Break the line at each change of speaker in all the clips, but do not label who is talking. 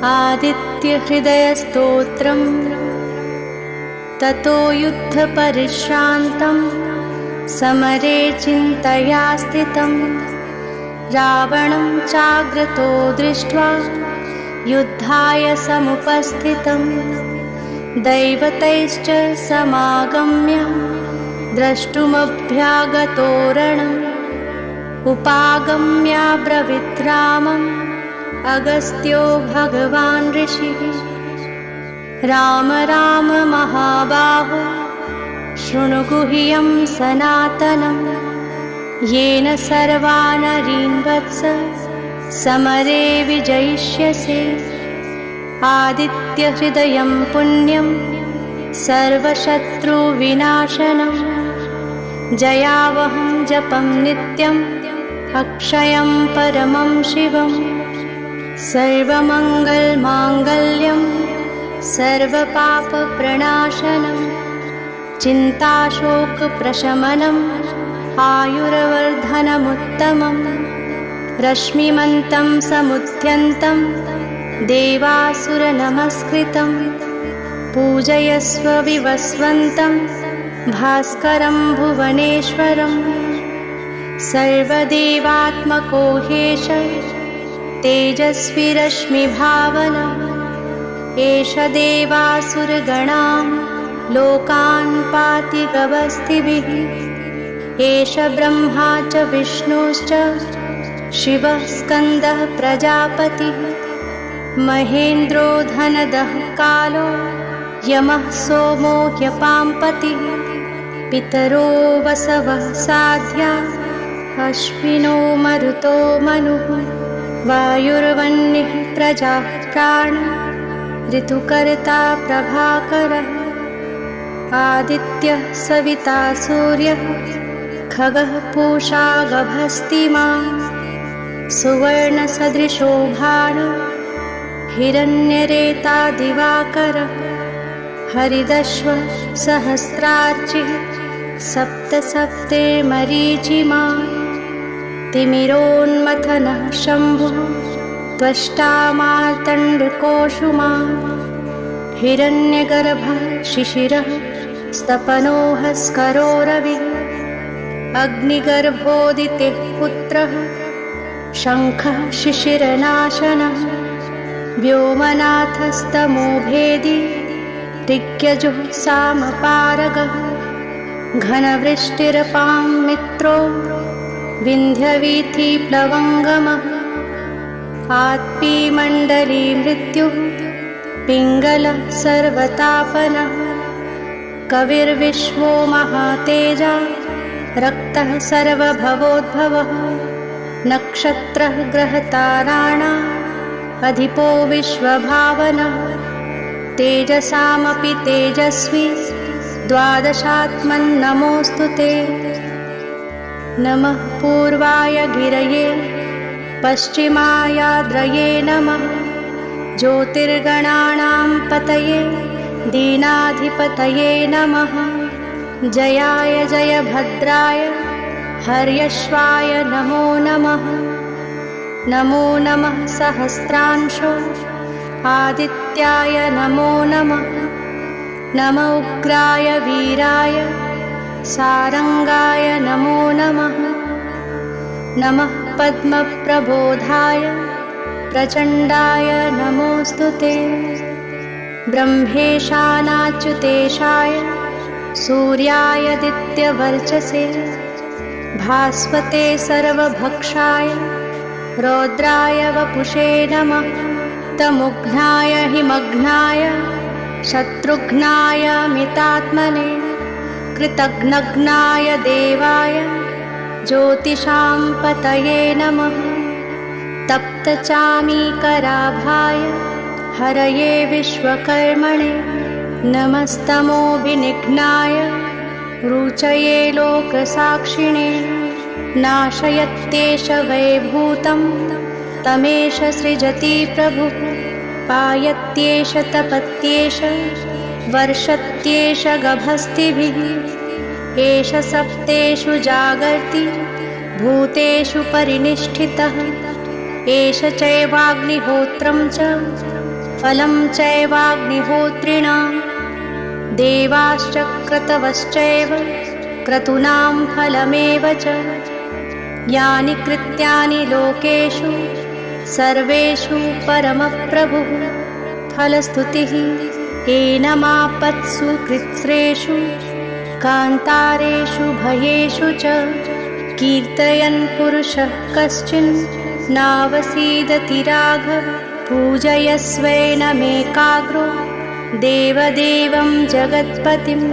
आदित्यहृदयस्तोत्रम् ततो युद्धपरिश्रान्तं समरे चिन्तया स्थितं रावणं चाग्रतो दृष्ट्वा युद्धाय समुपस्थितं दैवतैश्च समागम्य द्रष्टुमभ्यागतो रणम् उपागम्याब्रवीत् रामम् अगस्त्यो भगवान् ऋषिः राम राम महाबाहो शृणु गुह्यं सनातनं येन सर्वानरीन् वत्स समरे विजयिष्यसे आदित्यहृदयं पुण्यं सर्वशत्रुविनाशनं जयावहं जपं नित्यम् अक्षयं परमं शिवम् सर्वमङ्गलमाङ्गल्यं सर्वपापप्रणाशनं चिन्ताशोकप्रशमनम् आयुर्वर्धनमुत्तमं रश्मिमन्तं समुद्यन्तं देवासुरनमस्कृतं पूजयस्व विवस्वन्तं भास्करं भुवनेश्वरम् सर्वदेवात्मको ह्येष तेजस्वी रश्मिभावना एष देवासुरगणां लोकान् पाति गवस्थिभिः एष ब्रह्मा च विष्णुश्च शिवः स्कन्दः प्रजापतिः महेन्द्रो धनदः कालो यमः सोमो ह्यपाम्पतिः पितरो वसवः साध्या अश्विनो मरुतो मनुः वायुर्वह्निः प्रजाः प्राण ऋतुकर्ता प्रभाकरः आदित्यः सविता सूर्यः खगः पूषा गभस्तिमान् सुवर्णसदृशो भानु हिरण्यरेता दिवाकरः हरिदश्वः सहस्रार्चिः सप्तसप्तैर्मरीचिमान् तिमिरोन्मथनः शम्भुः त्वष्टा मार्तण्डकोशुमान् हिरण्यगर्भः शिशिरः स्तपनोहस्करो रविः अग्निगर्भोदितेः पुत्रः शङ्खः शिशिरनाशनः व्योमनाथस्तमो भेदी ऋग्यजुः सामपारगः घनवृष्टिरपां मित्रो विन्ध्यवीथिप्लवङ्गमः आत्पीमण्डली मृत्युः पिङ्गलः सर्वतापनः कविर्विश्वो महातेजा रक्तः सर्वभवोद्भवः नक्षत्रः ग्रहताराणाम् अधिपो विश्वभावनः तेजसामपि तेजस्वी द्वादशात्मन्नमोऽस्तु ते नमः पूर्वाय गिरये पश्चिमायाद्रये नमः ज्योतिर्गणानां पतये दीनाधिपतये नमः जयाय जयभद्राय हर्यश्वाय नमो नमः नमो नमः सहस्रांशो आदित्याय नमो नमः नम उग्राय वीराय सारंगाय नमो नमः नमः पद्मप्रबोधाय प्रचण्डाय नमोऽस्तु ते ब्रह्मेशानाच्युतेशाय सूर्यायादित्यवर्चसे भास्वते सर्वभक्षाय रौद्राय वपुषे नमः तमुघ्नाय हिमघ्नाय शत्रुघ्नाय मितात्मने कृतघ्नघ्नाय देवाय ज्योतिषां पतये नमः तप्तचामीकराभाय हरये विश्वकर्मणे नमस्तमो विनिघ्नाय रुचये लोकसाक्षिणे नाशयत्येष वैभूतं तमेष सृजति प्रभुः पायत्येष तपत्येष वर्षत्येष गभस्तिभिः एष सप्तेषु जागर्ति भूतेषु परिनिष्ठितः एष चैवाग्निहोत्रं च फलं चैवाग्निहोत्रिणां देवाश्च क्रतवश्चैव क्रतूनां फलमेव च। यानि कृत्यानि लोकेषु सर्वेषु परमप्रभुः फलस्तुतिः एनमापत्सु कृत्स्रेषु कान्तारेषु भयेषु च। कीर्तयन् पुरुषः कश्चिन् नावसीदति राघव पूजयस्वैनमेकाग्रो देवदेवं जगत्पतिम्।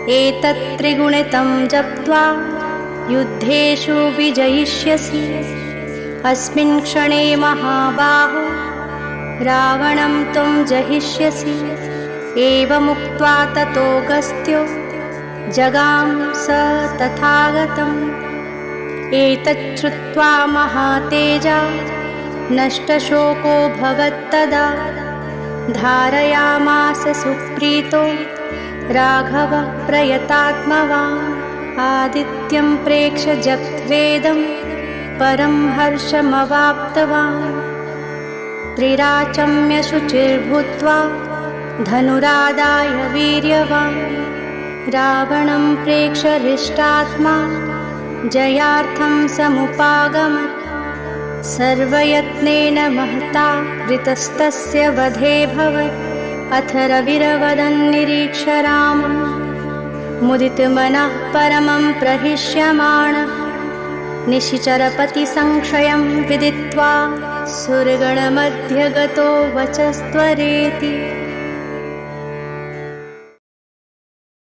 एतत् त्रिगुणितं जप्त्वा युद्धेषु विजयिष्यसि। अस्मिन् क्षणे महाबाहो रावणं त्वं जहिष्यसि। एवमुक्त्वा ततोऽगस्त्यो जगाम स तथागतम्। एतच्छ्रुत्वा महातेजा नष्टशोको भवत्तदा। धारयामास सुप्रीतो राघवः प्रयतात्मवान्। आदित्यं प्रेक्ष्य जप्त्वेदं परं हर्षमवाप्तवान्। त्रिराचम्य शुचिर्भूत्वा धनुरादाय वीर्यवान्। रावणं प्रेक्ष्य हृष्टात्मा जयार्थं समुपागमत्। सर्वयत्नेन महता कृतस्तस्य वधे भवत्। अथ रविरवदन् निरीक्ष्य रामं मुदितमनः परमं प्रहिष्यमाणः। निशिचरपतिसंशयं विदित्वा सुरगणमध्ये गतो वचस्त्वरेति।